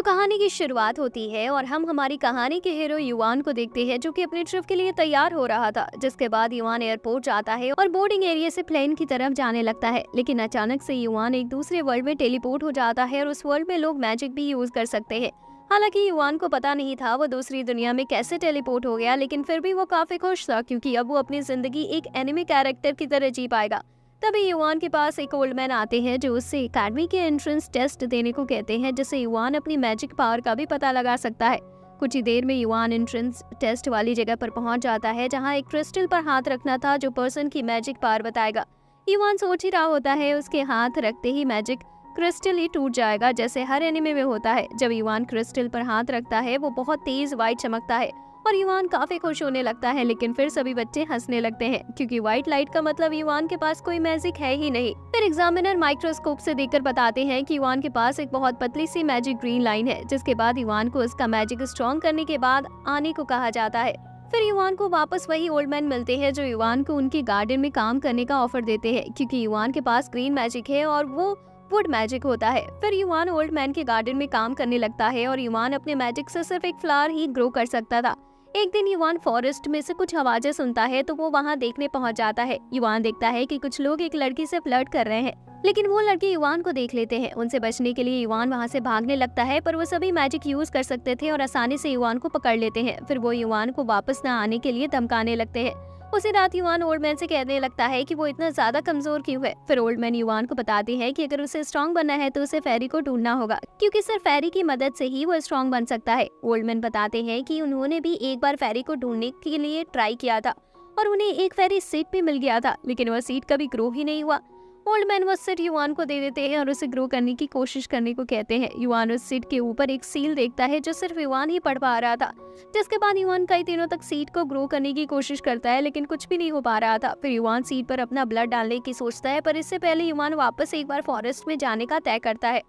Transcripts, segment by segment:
तो कहानी की शुरुआत होती है और हम हमारी कहानी के हीरो युवान को देखते हैं जो कि अपने ट्रिप के लिए तैयार हो रहा था। जिसके बाद युवान एयरपोर्ट जाता है और बोर्डिंग एरिया से प्लेन की तरफ जाने लगता है, लेकिन अचानक से युवान एक दूसरे वर्ल्ड में टेलीपोर्ट हो जाता है और उस वर्ल्ड में लोग मैजिक भी यूज कर सकते हैं। हालांकि युवान को पता नहीं था वो दूसरी दुनिया में कैसे टेलीपोर्ट हो गया, लेकिन फिर भी वो काफी खुश था क्योंकि अब वो अपनी जिंदगी एक एनिमे कैरेक्टर की तरह जी पाएगा। तभी युवान के पास एक ओल्ड मैन आते हैं जो उससे एकेडमी के एंट्रेंस टेस्ट देने को कहते हैं, जिससे युवान अपनी मैजिक पावर का भी पता लगा सकता है। कुछ ही देर में युवान एंट्रेंस टेस्ट वाली जगह पर पहुंच जाता है जहां एक क्रिस्टल पर हाथ रखना था जो पर्सन की मैजिक पावर बताएगा। युवान सोच ही रहा होता है, उसके हाथ रखते ही मैजिक क्रिस्टल ही टूट जाएगा जैसे हर एनिमे में होता है। जब युवान क्रिस्टल पर हाथ रखता है वो बहुत तेज व्हाइट चमकता है और युवान काफी खुश होने लगता है, लेकिन फिर सभी बच्चे हंसने लगते हैं क्योंकि व्हाइट लाइट का मतलब युवान के पास कोई मैजिक है ही नहीं। फिर एग्जामिनर माइक्रोस्कोप से देखकर बताते हैं कि युवान के पास एक बहुत पतली सी मैजिक ग्रीन लाइन है, जिसके बाद युवान को उसका मैजिक स्ट्रॉन्ग करने के बाद आने को कहा जाता है। फिर युवान को वापस वही ओल्ड मैन मिलते हैं जो युवान को उनके गार्डन में काम करने का ऑफर देते हैं क्योंकि युवान के पास ग्रीन मैजिक है और वो वुड मैजिक होता है। फिर युवान ओल्ड मैन के गार्डन में काम करने लगता है और युवान अपने मैजिक से सिर्फ एक फ्लावर ही ग्रो कर सकता था। एक दिन युवान फॉरेस्ट में से कुछ आवाजें सुनता है तो वो वहां देखने पहुंच जाता है। युवान देखता है कि कुछ लोग एक लड़की से फ्लर्ट कर रहे हैं, लेकिन वो लड़के युवान को देख लेते हैं। उनसे बचने के लिए युवान वहां से भागने लगता है, पर वो सभी मैजिक यूज कर सकते थे और आसानी से युवान को पकड़ लेते हैं। फिर वो युवान को वापस न आने के लिए धमकाने लगते हैं। उसी रात युवान ओल्ड मैन से कहने लगता है कि वो इतना ज्यादा कमजोर क्यों है। फिर ओल्ड मैन युवान को बताते हैं कि अगर उसे स्ट्रॉन्ग बनना है तो उसे फेरी को ढूंढना होगा क्योंकि सिर्फ फेरी की मदद से ही वो स्ट्रॉन्ग बन सकता है। ओल्ड मैन बताते हैं कि उन्होंने भी एक बार फेरी को ढूंढने के लिए ट्राई किया था और उन्हें एक फेरी सीड भी मिल गया था, लेकिन वह सीड कभी ग्रो ही नहीं हुआ। ओल्ड मैन वो सीड युवान को दे देते हैं और उसे ग्रो करने की कोशिश करने को कहते हैं। युवान उस सीड के ऊपर एक सील देखता है जो सिर्फ युवान ही पढ़ पा रहा था। जिसके बाद युवान कई दिनों तक सीड को ग्रो करने की कोशिश करता है, लेकिन कुछ भी नहीं हो पा रहा था। फिर युवान सीड पर अपना ब्लड डालने की सोचता है, पर इससे पहले युवान वापस एक बार फॉरेस्ट में जाने का तय करता है।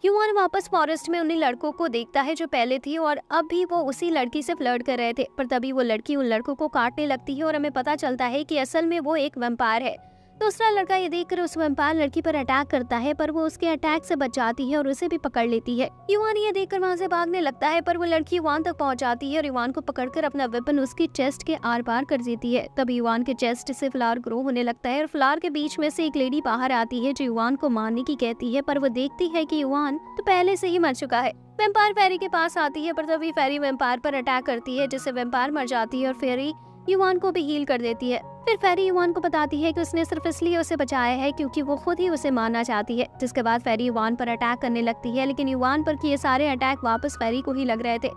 युवान वापस फॉरेस्ट में उन्हीं लड़कों को देखता है जो पहले थी और अब भी वो उसी लड़की से फ्लर्ट कर रहे थे, पर तभी वो लड़की उन लड़कों को काटने लगती है और हमें पता चलता है कि असल में वो एक वैम्पायर है। दूसरा लड़का ये देखकर उस वैम्पायर लड़की पर अटैक करता है, पर वो उसके अटैक से बच जाती है और उसे भी पकड़ लेती है। युवान ये देखकर वहाँ से भागने लगता है, पर वो लड़की युवान तक पहुँच जाती है और युवान को पकड़कर अपना वेपन उसकी चेस्ट के आर पार कर देती है। तभी युवान के चेस्ट से फ्लावर ग्रो होने लगता है और फ्लावर के बीच में से एक लेडी बाहर आती है जो युवान को मारने की कहती है, पर वो देखती है कि युवान तो पहले से ही मर चुका है। वैम्पायर फेरी के पास आती है, पर तभी फेरी वैम्पायर पर अटैक करती है जिससे वैम्पायर मर जाती है और फेरी युवान को भी हील कर देती है। फिर फेरी युवान को बताती है कि उसने सिर्फ इसलिए उसे बचाया है क्योंकि वो खुद ही उसे मारना चाहती है। जिसके बाद फेरी युवान पर अटैक करने लगती है, लेकिन युवान पर किए सारे अटैक वापस फेरी को ही लग रहे थे।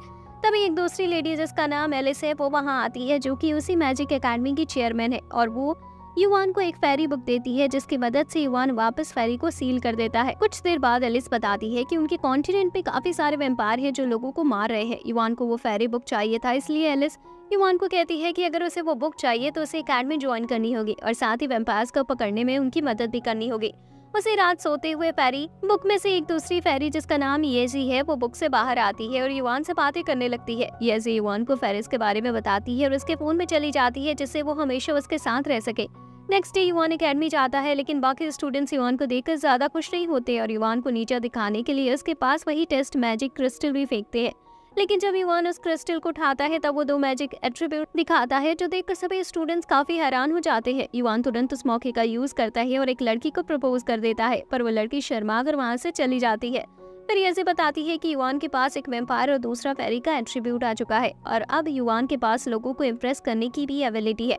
तभी एक दूसरी लेडी जिसका नाम एलिस है वो वहाँ आती है जो कि उसी मैजिक एकेडमी की चेयरमैन है और वो युवान को एक फेरी बुक देती है जिसकी मदद से युवान वापस फेरी को सील कर देता है। कुछ देर बाद एलिस बताती है कि उनके कॉन्टिनेंट पे काफी सारे वैम्पायर हैं जो लोगों को मार रहे हैं। युवान को वो फेरी बुक चाहिए था, इसलिए एलिस युवान को कहती है कि अगर उसे वो बुक चाहिए तो उसे एकेडमी ज्वाइन करनी होगी और साथ ही वैम्पायर्स को पकड़ने में उनकी मदद भी करनी होगी। उसी रात सोते हुए फेरी बुक में से एक दूसरी फेरी जिसका नाम येजी है वो बुक से बाहर आती है और युवान से बातें करने लगती है। येजी युवान को फेरिस के बारे में बताती है और उसके फोन में चली जाती है जिससे वो हमेशा उसके साथ रह सके। नेक्स्ट डे युवान एकेडमी जाता है, लेकिन बाकी स्टूडेंट्स युवान को देखकर ज्यादा खुश नहीं होते और युवान को नीचा दिखाने के लिए उसके पास वही टेस्ट मैजिक क्रिस्टल भी फेंकते हैं। लेकिन जब युवान उस क्रिस्टल को उठाता है तब वो दो मैजिक एट्रीब्यूट दिखाता है जो देखकर सभी स्टूडेंट्स काफी हैरान हो जाते हैं। युवान तुरंत उस मौके का यूज करता है और एक लड़की को प्रपोज कर देता है, पर वो लड़की शर्मा कर वहाँ से चली जाती है। फिर ये बताती है कि युवान के पास एक वैम्पायर और दूसरा फेरी का एट्रीब्यूट आ चुका है और अब युवान के पास लोगों को इम्प्रेस करने की भी एबिलिटी है।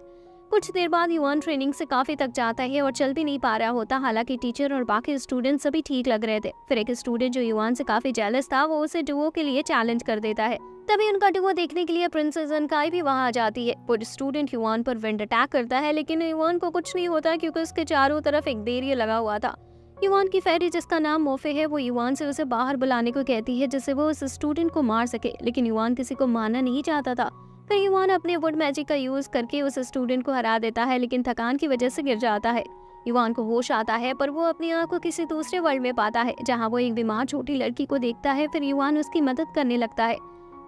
कुछ देर बाद युवान ट्रेनिंग से काफी थक जाता है और चल भी नहीं पा रहा होता, हालांकि टीचर और बाकी स्टूडेंट सभी ठीक लग रहे थे। फिर एक स्टूडेंट जो युवान से काफी जेलस था वो उसे डुओ के लिए चैलेंज कर देता है। तभी उनका डुओ देखने के लिए प्रिंसेस अनकाई भी वहां आ जाती है। वो स्टूडेंट युवान पर विंड अटैक करता है, लेकिन युवान को कुछ नहीं होता क्योंकि उसके चारों तरफ एक बैरियर लगा हुआ था। युवान की फेरी जिसका नाम मोफे है वो युवान से उसे बाहर बुलाने को कहती है जिससे वो उस स्टूडेंट को मार सके, लेकिन युवान किसी को मारना नहीं चाहता था। फिर युवान अपने वुड मैजिक का यूज करके उस स्टूडेंट को हरा देता है, लेकिन थकान की वजह से गिर जाता है। युवान को होश आता है, पर वो अपनी आँख को किसी दूसरे वर्ल्ड में पाता है जहाँ वो एक बीमार छोटी लड़की को देखता है। फिर युवान उसकी मदद करने लगता है,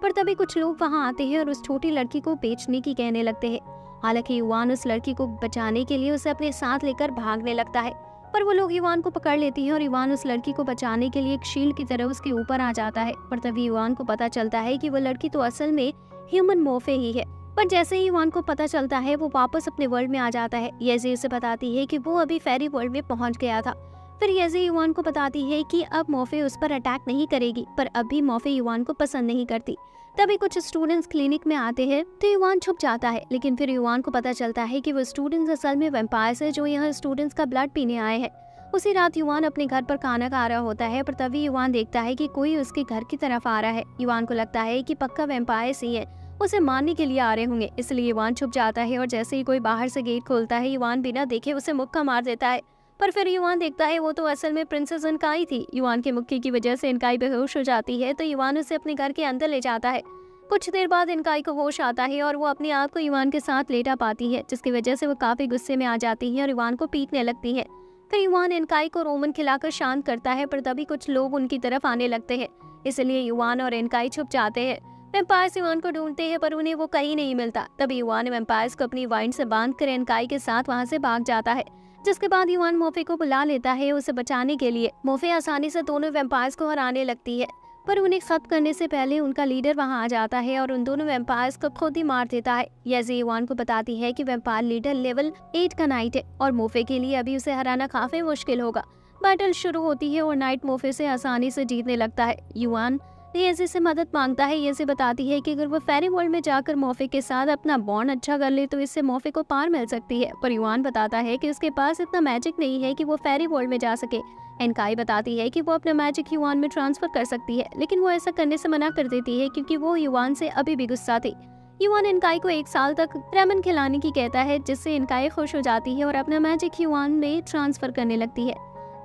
पर तभी कुछ लोग वहाँ आते हैं और उस छोटी लड़की को बेचने की कहने लगते हैं। हालांकि युवान उस लड़की को बचाने के लिए उसे अपने साथ लेकर भागने लगता है, पर वो लोग युवान को पकड़ लेती हैं और युवान उस लड़की को बचाने के लिए एक शील्ड की तरह उसके ऊपर आ जाता है। पर तभी युवान को पता चलता है कि वो लड़की तो असल में ह्यूमन मोफे ही है। पर जैसे ही युवान को पता चलता है वो वापस अपने वर्ल्ड में आ जाता है। येज़ी उसे बताती है कि वो अभी फेरी वर्ल्ड में पहुंच गया था। फिर येज़ी युवान को बताती है कि अब मोफे उस पर अटैक नहीं करेगी, पर अब भी मोफे युवान को पसंद नहीं करती। तभी कुछ स्टूडेंट्स क्लिनिक में आते हैं तो युवान छुप जाता है, लेकिन फिर युवान को पता चलता है कि वो स्टूडेंट्स असल में वैम्पायर्स है जो यहाँ स्टूडेंट्स का ब्लड पीने आए हैं। उसी रात युवान अपने घर पर खाना खा रहा होता है, पर तभी युवान देखता है कि कोई उसके घर की तरफ आ रहा है। युवान को लगता है कि पक्का वैम्पायर्स ही है, उसे मारने के लिए आ रहे होंगे, इसलिए युवान छुप जाता है और जैसे ही कोई बाहर से गेट खोलता है युवान बिना देखे उसे मुक्का मार देता है। पर फिर युवान देखता है वो तो असल में प्रिंसेस इनकाई थी। युवान के मुक्के की वजह से इनकाई बेहोश हो जाती है तो युवान उसे अपने घर के अंदर ले जाता है। कुछ देर बाद इनकाई को होश आता है और वो अपने आप को युवान के साथ लेटा पाती है, जिसकी वजह से वो काफी गुस्से में आ जाती है और युवान को पीटने लगती है। फिर युवान इनकाई को रोमन खिलाकर शांत करता है, पर तभी कुछ लोग उनकी तरफ आने लगते हैं, इसलिए युवान और इनकाई छुप जाते हैं। वैम्पायर्स युवान को ढूंढते हैं पर उन्हें वो कहीं नहीं मिलता। तभी युवान वैम्पायर्स को अपनी वाइन से बांधकर इनकाई के साथ वहां से भाग जाता है, जिसके बाद युवान मोफे को बुला लेता है उसे बचाने के लिए। मोफे आसानी से दोनों वैम्पायर्स को हराने लगती है, पर उन्हें खत्म करने से पहले उनका लीडर वहां आ जाता है और उन दोनों वैम्पायर्स को खुद ही मार देता है। येज़ी युवान को बताती है कि वैम्पायर लीडर लेवल 8 का नाइट है और मोफे के लिए अभी उसे हराना काफी मुश्किल होगा। बैटल शुरू होती है और नाइट मोफे से आसानी से जीतने लगता है। युवान येज़ी से मदद मांगता है। येज़ी बताती है कि अगर वो फेरी वर्ल्ड में जाकर मोफे के साथ अपना बॉन्ड अच्छा कर ले तो इससे मोफे को पार मिल सकती है, पर युवान बताता है कि उसके पास इतना मैजिक नहीं है कि वो फेरी वर्ल्ड में जा सके। इनकाई बताती है कि वो अपना मैजिक युवान में ट्रांसफर कर सकती है, लेकिन वो ऐसा करने से मना कर देती है क्योंकि वो युवान से अभी भी गुस्सा थी। युवान इनकाई को 1 साल तक रेमन खिलाने की कहता है, जिससे इनकाई खुश हो जाती है और अपना मैजिक युवान में ट्रांसफर करने लगती है।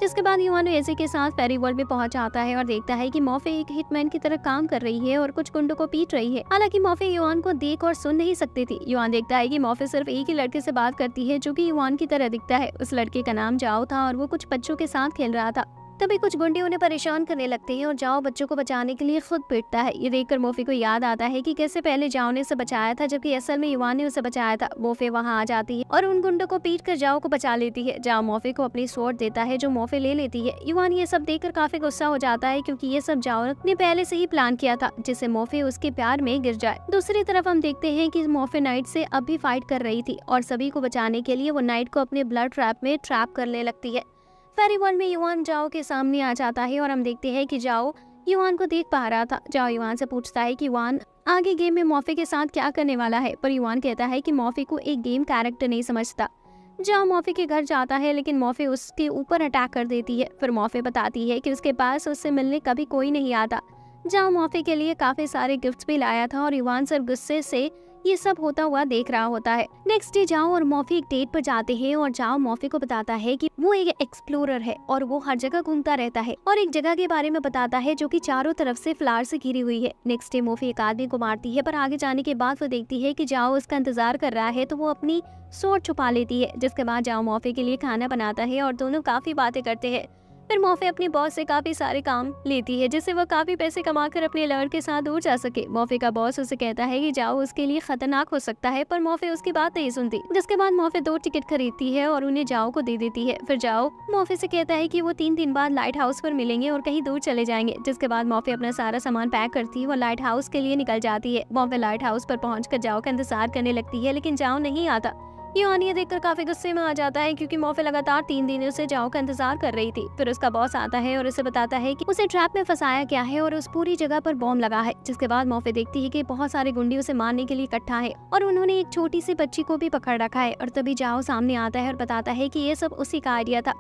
जिसके बाद युवान येज़ी के साथ फेरी वर्ल्ड में पहुंच जाता है और देखता है कि मोफे एक हिटमैन की तरह काम कर रही है और कुछ गुंडों को पीट रही है। हालांकि मोफे युवान को देख और सुन नहीं सकती थी। युवान देखता है कि मोफे सिर्फ एक ही लड़के से बात करती है जो कि युवान की तरह दिखता है। उस लड़के का नाम जाओ था और वो कुछ बच्चों के साथ खेल रहा था। तभी कुछ गुंडे उन्हें परेशान करने लगते हैं और जाओ बच्चों को बचाने के लिए खुद पीटता है। ये देखकर मोफे को याद आता है कि कैसे पहले जाओ ने उसे बचाया था, जबकि असल में युवान ने उसे बचाया था। मोफे वहां आ जाती है और उन गुंडों को पीट कर जाओ को बचा लेती है। जाओ मोफे को अपनी स्वॉर्ड देता है जो मोफे ले लेती है। युवान ये सब देखकर काफी गुस्सा हो जाता है क्योंकि ये सब जाओ ने पहले से ही प्लान किया था, जिससे मोफे उसके प्यार में गिर जाए। दूसरी तरफ हम देखते हैं कि मोफे नाइट से अब भी फाइट कर रही थी और सभी को बचाने के लिए वो नाइट को अपने ब्लड ट्रैप में ट्रैप करने लगती है। फेरी वर्ल्ड में युवान जाओ के सामने आ जाता है और हम देखते हैं कि जाओ युवान को देख पा रहा था। जाओ युवान से पूछता है कि युवान आगे गेम में मोफे के साथ क्या करने वाला है, पर युवान कहता है कि मोफे को एक गेम कैरेक्टर नहीं समझता। जाओ मोफे के घर जाता है, लेकिन मोफे उसके ऊपर अटैक कर देती है। फिर मोफे बताती है कि उसके पास उससे मिलने कभी कोई नहीं आता। जाओ मोफे के लिए काफी सारे गिफ्ट्स भी लाया था और युवान सिर्फ गुस्से से ये सब होता हुआ देख रहा होता है। नेक्स्ट डे जाओ और मोफे एक डेट पर जाते हैं और जाओ मोफे को बताता है कि वो एक एक्सप्लोरर है और वो हर जगह घूमता रहता है और एक जगह के बारे में बताता है जो कि चारों तरफ से फ्लावर से घिरी हुई है। नेक्स्ट डे मोफे एक आदमी को मारती है, पर आगे जाने के बाद वो देखती है कि जाओ उसका इंतजार कर रहा है तो वो अपनी स्वॉर्ड छुपा लेती है। जिसके बाद जाओ मोफे के लिए खाना बनाता है और दोनों काफी बातें करते हैं। फिर मोफे अपने बॉस से काफी सारे काम लेती है, जिससे वो काफी पैसे कमाकर अपने लवर के साथ दूर जा सके। मोफे का बॉस उसे कहता है कि जाओ उसके लिए खतरनाक हो सकता है, पर मोफे उसकी बात नहीं सुनती। जिसके बाद मोफे 2 टिकट खरीदती है और उन्हें जाओ को दे देती है। फिर जाओ मोफे से कहता है कि वो 3 दिन बाद लाइट हाउस पर मिलेंगे और कहीं दूर चले जाएंगे। जिसके बाद मोफे अपना सारा सामान पैक करती है और लाइट हाउस के लिए निकल जाती है। मोफे लाइट हाउस पर पहुंचकर जाओ का इंतजार करने लगती है, लेकिन जाओ नहीं आता। युवान ये देखकर काफी गुस्से में आ जाता है क्योंकि मोफे लगातार 3 दिनों से जाओ का इंतजार कर रही थी। फिर उसका बॉस आता है और उसे बताता है कि उसे ट्रैप में फंसाया गया है और उस पूरी जगह पर बॉम्ब लगा है। जिसके बाद मोफे देखती है कि बहुत सारे गुंडे उसे मारने के लिए इकट्ठा है और उन्होंने एक छोटी सी बच्ची को भी पकड़ रखा है। और तभी जाओ सामने आता है और बताता है कि ये सब उसी का आइडिया था।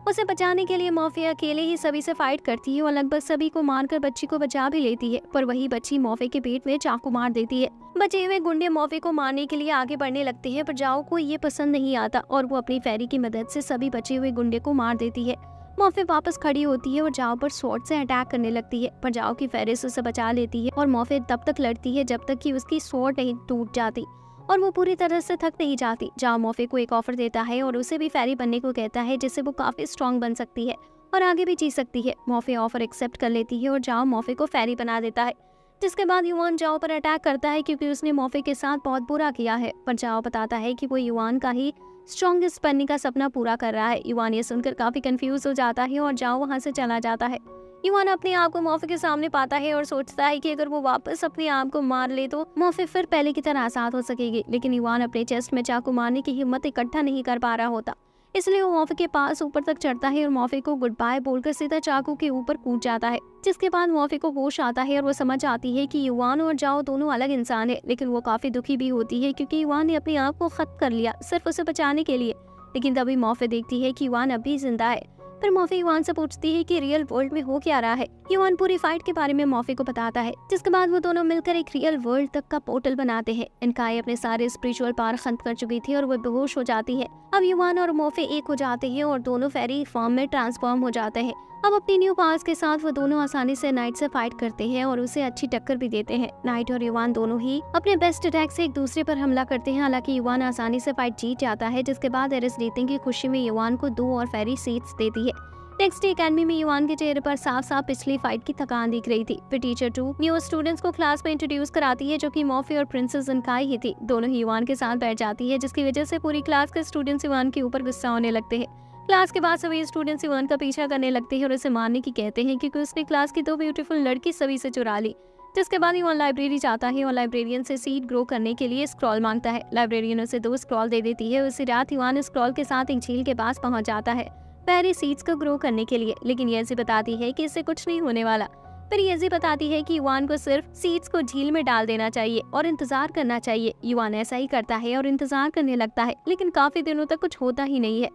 उसे बचाने के लिए मोफे अकेले ही सभी से फाइट करती है और लगभग सभी को मारकर बच्ची को बचा भी लेती है, पर वही बच्ची मोफे के पेट में चाकू मार देती है। बचे हुए गुंडे मोफे को मारने के लिए आगे बढ़ने लगते हैं, पर जाओ को ये पसंद नहीं आता और वो अपनी फेरी की मदद से सभी बचे हुए गुंडे को मार देती है। मोफे वापस खड़ी होती है और जाओ पर स्वॉर्ड से अटैक करने लगती है, पर जाओ की फेरी से उसे बचा लेती है और मोफे तब तक लड़ती है जब तक कि उसकी स्वॉर्ड नहीं टूट जाती और वो पूरी तरह से थक नहीं जाती। जाओ मोफे को एक ऑफर देता है और उसे भी फेरी बनने को कहता है, जिससे वो काफी स्ट्रॉन्ग बन सकती है और आगे भी जी सकती है। मोफे ऑफर एक्सेप्ट कर लेती है और जाओ मोफे को फेरी बना देता है। जिसके बाद युवान जाओ पर अटैक करता है क्योंकि उसने मोफे के साथ बहुत बुरा किया है, पर जाओ बताता है कि वो युवान का ही स्ट्रॉन्गेस्ट बनने का सपना पूरा कर रहा है। युवान ये सुनकर काफी कंफ्यूज हो जाता है और जाओ वहाँ से चला जाता है। युवान अपने आप को मोफे के सामने पाता है और सोचता है कि अगर वो वापस अपने आप को मार ले तो मोफे फिर पहले की तरह आजाद हो सकेगी। लेकिन युवान अपने चेस्ट में चाकू मारने की हिम्मत इकट्ठा नहीं कर पा रहा होता, इसलिए वो मोफे के पास ऊपर तक चढ़ता है और मोफे को गुड बाय बोलकर सीधा चाकू के ऊपर कूद जाता है। जिसके बाद मोफे को होश आता है और वो समझ आती है कि युवान और जाओ दोनों अलग इंसान है। लेकिन वो काफी दुखी भी होती है क्योंकि युवान ने अपने आप को खत्म कर लिया सिर्फ उसे बचाने के लिए। लेकिन तभी मोफे देखती है कि युवान अभी जिंदा है। फिर मोफे युवान से पूछती है कि रियल वर्ल्ड में हो क्या रहा है। युवान पूरी फाइट के बारे में मोफे को बताता है, जिसके बाद वो दोनों मिलकर एक रियल वर्ल्ड तक का पोर्टल बनाते हैं। इनकाई अपने सारे स्पिरिचुअल पावर खत्म कर चुकी थी और वो बेहोश हो जाती है। अब युवान और मोफे एक हो जाते हैं और दोनों फेरी फॉर्म में ट्रांसफॉर्म हो जाते हैं। अब अपनी न्यू पावर्स के साथ वो दोनों आसानी से नाइट से फाइट करते हैं और उसे अच्छी टक्कर भी देते हैं। नाइट और युवान दोनों ही अपने बेस्ट अटैक से एक दूसरे पर हमला करते हैं। हालांकि युवान आसानी से फाइट जीत जाता है, जिसके बाद एरिस जीतने की खुशी में युवान को 2 और फेरी सीट्स देती है। नेक्स्ट डे अकेडमी में युवान के चेहरे पर साफ साफ पिछली फाइट की थकान दिख रही थी। फिर टीचर 2 न्यू स्टूडेंट्स को क्लास में इंट्रोड्यूस कराती है, जो कि मोफे और प्रिंसेस इनकाई ही थी। दोनों ही युवान के साथ बैठ जाती है, जिसकी वजह से पूरी क्लास के स्टूडेंट्स युवान के ऊपर गुस्सा होने लगते हैं। क्लास के बाद सभी स्टूडेंट्स युवान का पीछा करने लगते हैं और उसे मारने की कहते हैं क्योंकि उसने क्लास की 2 ब्यूटीफुल लड़की सभी से चुरा ली। जिसके बाद युवान लाइब्रेरी जाता है और लाइब्रेरियन से सीड ग्रो करने के लिए स्क्रॉल मांगता है। लाइब्रेरियन उसे 2 स्क्रॉल दे देती है। उसी रात युवान स्क्रॉल के साथ एक झील के पास पहुंच जाता है पहले सीड्स को ग्रो करने के लिए। लेकिन येज़ी बताती है कि इससे कुछ नहीं होने वाला। फिर येज़ी बताती है कि युवान को सिर्फ सीड्स को झील में डाल देना चाहिए और इंतजार करना चाहिए। युवान ऐसा ही करता है और इंतजार करने लगता है, लेकिन काफी दिनों तक कुछ होता ही नहीं है।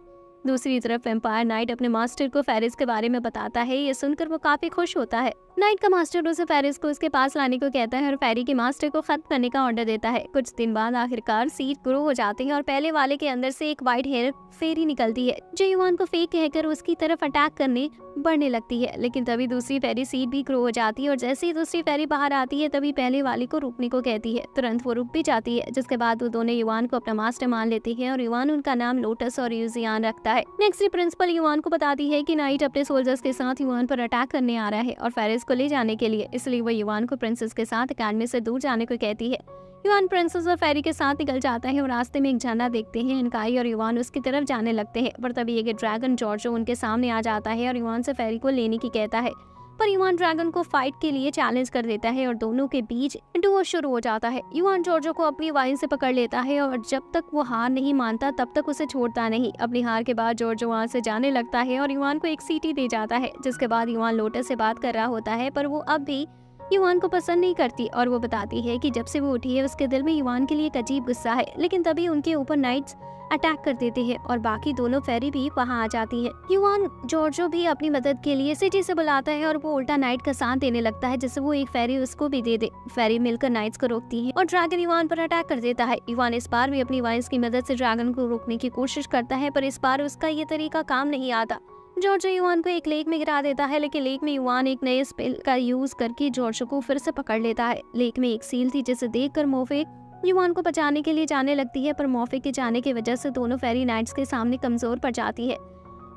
दूसरी तरफ वेम्पायर नाइट अपने मास्टर को फेरिस के बारे में बताता है। ये सुनकर वो काफी खुश होता है। नाइट का मास्टर उसे फेरिस को उसके पास लाने को कहता है और फेरी के मास्टर को खत्म करने का ऑर्डर देता है। कुछ दिन बाद आखिरकार सीड ग्रो हो जाते हैं और पहले वाले के अंदर से एक व्हाइट हेयर फेरी निकलती है, जो युवान को फेक कहकर उसकी तरफ अटैक करने बढ़ने लगती है। लेकिन तभी दूसरी फेरी सीड भी ग्रो हो जाती है और जैसे ही दूसरी फेरी बाहर आती है तभी पहले वाली को रुकने को कहती है। तुरंत वो रुक भी जाती है, जिसके बाद वो दोनों युवान को अपना मास्टर मान लेती है और युवान उनका नाम लोटस और यूजियान रखता है। नेक्स्ट डे प्रिंसिपल युवान को बताती है कि नाइट अपने सोल्जर्स के साथ युवान पर अटैक करने आ रहा है और फेरिस को ले जाने के लिए, इसलिए वो युवान को प्रिंसेस के साथ अकेडमी से दूर जाने को कहती है। युवान प्रिंसेस और फेरी के साथ निकल जाता है और रास्ते में एक झरना देखते हैं। इनकाई और युवान उसकी तरफ जाने लगते हैं, पर तभी एक ड्रैगन जॉर्जो उनके सामने आ जाता है और युवान से फेरी को लेने की कहता है। पर युवान ड्रैगन को फाइट के लिए चैलेंज कर देता है और दोनों के बीच डुओ शुरू हो जाता है। युवान जॉर्जो को अपनी वाइन से पकड़ लेता है और जब तक वो हार नहीं मानता तब तक उसे छोड़ता नहीं। अपनी हार के बाद जॉर्जो वहाँ से जाने लगता है और युवान को एक सीटी दे जाता है। जिसके बाद युवान लोटस से बात कर रहा होता है, पर वो अब भी युवान को पसंद नहीं करती और वो बताती है कि जब से वो उठी है उसके दिल में युवान के लिए एक अजीब गुस्सा है। लेकिन तभी उनके ऊपर नाइट्स अटैक कर देते हैं और बाकी दोनों फेरी भी वहाँ आ जाती है। युवान जॉर्जो भी अपनी मदद के लिए सिटी से बुलाता है और वो उल्टा नाइट का साथ देने लगता है, जिससे वो एक फेरी उसको भी दे दे। फेरी मिलकर नाइट्स को रोकती है और ड्रैगन युवान पर अटैक कर देता है। युवान इस बार भी अपनी वाइन्स की मदद से ड्रैगन को रोकने की कोशिश करता है, पर इस बार उसका ये तरीका काम नहीं आता। जॉर्जो युवान को एक लेक में गिरा देता है, लेकिन लेक में युवान एक नए स्पेल का यूज करके जॉर्जो को फिर से पकड़ लेता है। लेक में एक सील थी, जिसे देखकर मोफे युवान को बचाने के लिए जाने लगती है, पर मोफे के जाने की वजह से दोनों फेरी नाइट्स के सामने कमजोर पड़ जाती है।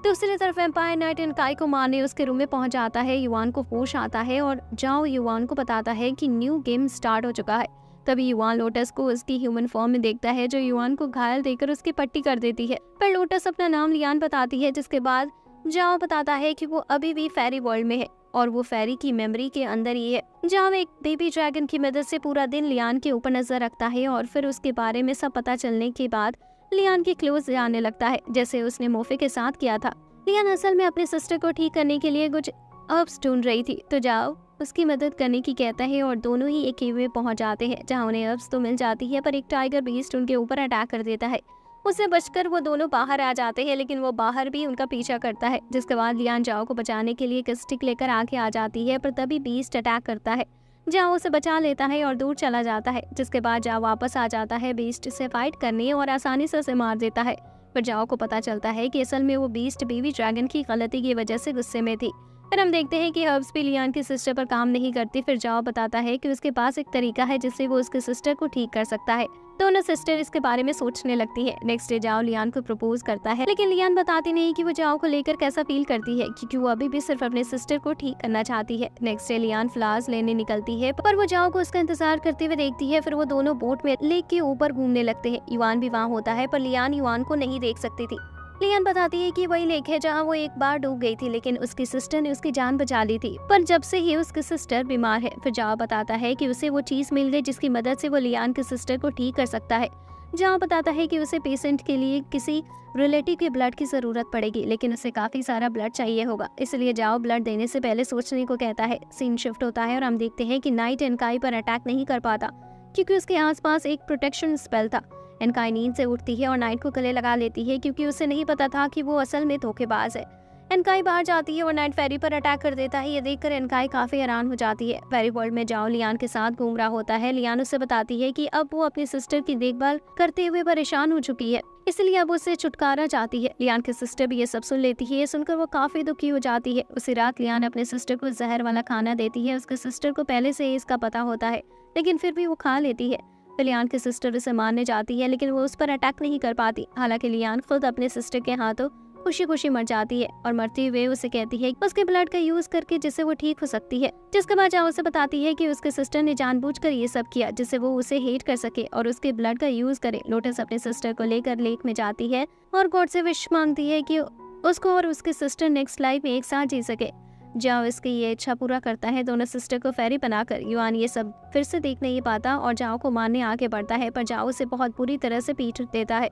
दूसरी तरफ वेम्पायर नाइट इनकाई को मारने उसके रूम में पहुंच जाता है। युवान को होश आता है और जाओ युवान को बताता है कि न्यू गेम स्टार्ट हो चुका है। तभी युवान लोटस को उसकी ह्यूमन फॉर्म में देखता है, जो युवान को घायल देकर उसकी पट्टी कर देती है। पर लोटस अपना नाम लियान बताती है, जिसके बाद जाओ बताता है कि वो अभी भी फेरी वर्ल्ड में है और वो फेरी की मेमोरी के अंदर ही है। जाओ एक बेबी ड्रैगन की मदद से पूरा दिन लियान के ऊपर नजर रखता है और फिर उसके बारे में सब पता चलने के बाद लियान के क्लोज जाने लगता है, जैसे उसने मोफे के साथ किया था। लियान असल में अपने सिस्टर को ठीक करने के लिए कुछ अर्ब्स ढूंढ रही थी, तो जाओ उसकी मदद करने की कहता है और दोनों ही एक केव में पहुंच जाते हैं, जहाँ उन्हें अर्ब्स तो मिल जाती है, पर एक टाइगर बीस्ट उनके ऊपर अटैक कर देता है। उससे बचकर वो दोनों बाहर आ जाते हैं, लेकिन वो बाहर भी उनका पीछा करता है। जिसके बाद लियान जाओ को बचाने के लिए एक स्टिक लेकर आगे आ जाती है, पर तभी बीस्ट अटैक करता है। जाओ उसे बचा लेता है और दूर चला जाता है। जिसके बाद जाओ वापस आ जाता है बीस्ट से फाइट करने और आसानी से उसे मार देता है। पर जाओ को पता चलता है कि असल में वो बीस्ट बेबी ड्रैगन की गलती की वजह से गुस्से में थी। फिर हम देखते हैं कि हर्ब्स भी लियान की सिस्टर पर काम नहीं करती। फिर जाओ बताता है कि उसके पास एक तरीका है जिससे वो उसके सिस्टर को ठीक कर सकता है। दोनों सिस्टर इसके बारे में सोचने लगती है। नेक्स्ट डे जाओ लियान को प्रपोज करता है, लेकिन लियान बताती नहीं कि वो जाओ को लेकर कैसा फील करती है, क्योंकि वो अभी भी सिर्फ अपने सिस्टर को ठीक करना चाहती है। नेक्स्ट डे लियान फ्लावर्स लेने निकलती है, पर वो जाओ को उसका इंतजार करते हुए देखती है। फिर वो दोनों बोट में लेक के ऊपर घूमने लगते हैं। युवान भी वहाँ होता है, पर लियान युवान को नहीं देख सकती थी। लियान बताती है कि वही लेक है जहाँ वो एक बार डूब गई थी, लेकिन उसकी सिस्टर ने उसकी जान बचा ली थी, पर जब से ही उसकी सिस्टर बीमार है। फिर जाओ बताता है कि उसे वो चीज मिल गई जिसकी मदद से वो लियान की सिस्टर को ठीक कर सकता है। जाओ बताता है कि उसे पेशेंट के लिए किसी रिलेटिव के ब्लड की जरूरत पड़ेगी, लेकिन उसे काफी सारा ब्लड चाहिए होगा, इसलिए जाओ ब्लड देने से पहले सोचने को कहता है। सीन शिफ्ट होता है और हम देखते हैं कि नाइट एनकाई पर अटैक नहीं कर पाता, क्योंकि उसके आसपास एक प्रोटेक्शन स्पेल था। एनकाई नींद से उठती है और नाइट को गले लगा लेती है, क्योंकि उसे नहीं पता था कि वो असल में धोखेबाज है। एनकाई बाहर जाती है और नाइट फेरी पर अटैक कर देता है। ये देखकर एनकाई काफी हैरान हो जाती है। फेरी वर्ल्ड में जाओ लियान के साथ घूम रहा होता है। लियान उससे बताती है कि अब वो अपनी सिस्टर की देखभाल करते हुए परेशान हो चुकी है, इसलिए अब उससे छुटकारा चाहती है। लियान की सिस्टर भी ये सब सुन लेती है। ये सुनकर वो काफी दुखी हो जाती है। उसी रात लियान अपने सिस्टर को जहर वाला खाना देती है। उसके सिस्टर को पहले से ही इसका पता होता है, लेकिन फिर भी वो खा लेती है। फिर लियान की सिस्टर उसे मारने जाती है, लेकिन वो उस पर अटैक नहीं कर पाती। हालांकि लियान खुद अपने सिस्टर के हाथों खुशी खुशी मर जाती है और मरते हुए उसे कहती है उसके ब्लड का यूज करके जिससे वो ठीक हो सकती है। जिसके बाद जाओ उसे बताती है कि उसके सिस्टर ने जानबूझकर ये सब किया जिससे वो उसे हेट कर सके और उसके ब्लड का यूज करे। लोटस अपने सिस्टर को लेकर लेक में जाती है और गॉड से विश मांगती है कि उसको और उसके सिस्टर नेक्स्ट लाइफ में एक साथ जी सके। जाओ इसकी ये इच्छा पूरा करता है। दोनों सिस्टर को फेरी बनाकर युआन ये सब फिर से देख नहीं पाता और जाओ को मारने आगे बढ़ता है, पर जाओ उसे बहुत बुरी तरह से पीट देता है।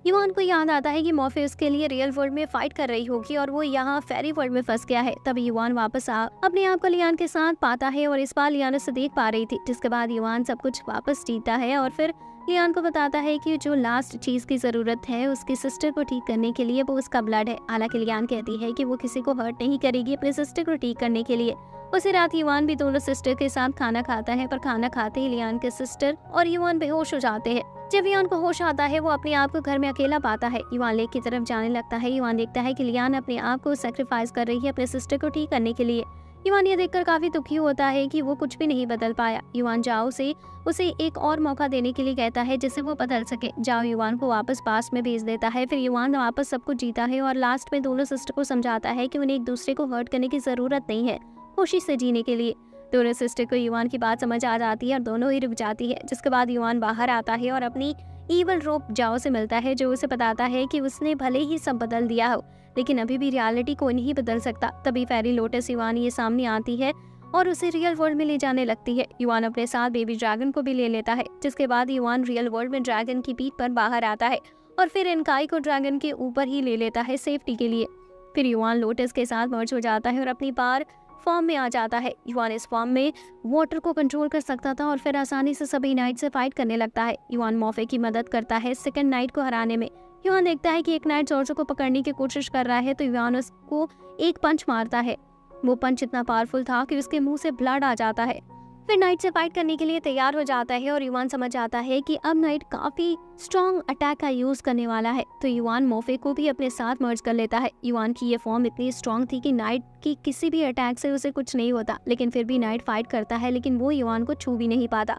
युआन को याद आता है कि मॉर्फे उसके लिए रियल वर्ल्ड में फाइट कर रही होगी और वो यहाँ फेरी वर्ल्ड में फंस गया है। तभी युआन वापस अपने आप को लियान के साथ पाता है और इस बार लियान उसे देख पा रही थी। जिसके बाद युआन सब कुछ वापस जीता है और फिर लियान को बताता है कि जो लास्ट चीज की जरूरत है उसकी सिस्टर को ठीक करने के लिए वो उसका ब्लड है। हालांकि लियान कहती है कि वो किसी को हर्ट नहीं करेगी अपने सिस्टर को ठीक करने के लिए। उसी रात युआन भी दोनों सिस्टर के साथ खाना खाता है, पर खाना खाते ही लियान के सिस्टर और युआन बेहोश हो जाते हैं। जब युआन को होश आता है वो अपने आप को घर में अकेला पाता है। युआन लेक की तरफ जाने लगता है। युआन देखता है कि लियान अपने आप को सैक्रिफाइस कर रही है अपने सिस्टर को ठीक करने के लिए। युआन ये देखकर काफी दुखी होता है कि वो कुछ भी नहीं बदल पाया। युआन जाओ से उसे एक और मौका देने के लिए कहता है जिससे वो बदल सके। जाओ युआन को वापस पास में भेज देता है। फिर युआन वापस सब कुछ जीता है और लास्ट में दोनों सिस्टर को समझाता है कि उन्हें एक दूसरे को हर्ट करने की जरूरत नहीं है खुशी से जीने के लिए। दोनों सिस्टर को युआन की बात समझ आ जाती है और दोनों ही रुक जाती है। जिसके बाद युआन बाहर आता है और अपनी ईवल रोप जाओ से मिलता है, जो उसे बताता है कि उसने भले ही सब बदल दिया हो लेकिन अभी भी रियलिटी कोई नहीं बदल सकता। तभी फेरी लोटस युआन ये सामने आती है और उसे रियल वर्ल्ड में ले जाने लगती है। युआन अपने साथ बेबी ड्रैगन को भी ले लेता है। जिसके बाद युआन रियल वर्ल्ड में ड्रैगन की पीठ पर बाहर आता है और फिर एनकाई को ड्रैगन के ऊपर ही ले लेता है सेफ्टी के लिए। फिर युआन लोटस के साथ मर्ज हो जाता है और अपनी बार फॉर्म में आ जाता है। युआन इस फॉर्म में वाटर को कंट्रोल कर सकता था और फिर आसानी से सभी नाइट से फाइट करने लगता है। युआन मॉर्फे की मदद करता है सेकंड नाइट को हराने में। युआन देखता है कि एक नाइट जॉर्जो को पकड़ने की कोशिश कर रहा है, तो युआन उसको एक पंच मारता है। वो पंच इतना पावरफुल था कि उसके मुंह से ब्लड आ जाता है। फिर नाइट से फाइट करने के लिए तैयार हो जाता है और युआन समझ आता है कि अब नाइट काफी स्ट्रॉन्ग अटैक का यूज करने वाला है, तो युआन मॉर्फे को भी अपने साथ मर्ज कर लेता है। युआन की ये फॉर्म इतनी स्ट्रॉन्ग थी कि नाइट की किसी भी अटैक से उसे कुछ नहीं होता, लेकिन फिर भी नाइट फाइट करता है, लेकिन वो युआन को छू भी नहीं पाता।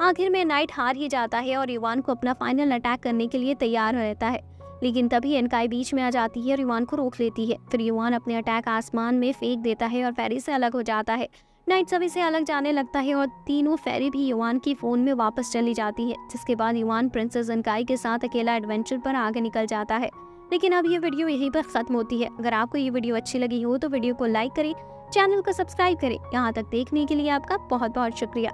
आखिर में नाइट हार ही जाता है और युआन को अपना फाइनल अटैक करने के लिए तैयार रहता है, लेकिन तभी एनकाई बीच में आ जाती है और युआन को रोक लेती है। फिर युआन अपने अटैक आसमान में फेंक देता है और फेरी से अलग हो जाता है। नाइट सभी से अलग जाने लगता है और तीनों फेरी भी युआन की फोन में वापस चली जाती है। जिसके बाद युआन प्रिंसेस एनकाई के साथ अकेला एडवेंचर पर आगे निकल जाता है। लेकिन अब ये वीडियो यहीं पर खत्म होती है। अगर आपको ये वीडियो अच्छी लगी हो तो वीडियो को लाइक करें, चैनल को सब्सक्राइब करें। यहाँ तक देखने के लिए आपका बहुत बहुत शुक्रिया।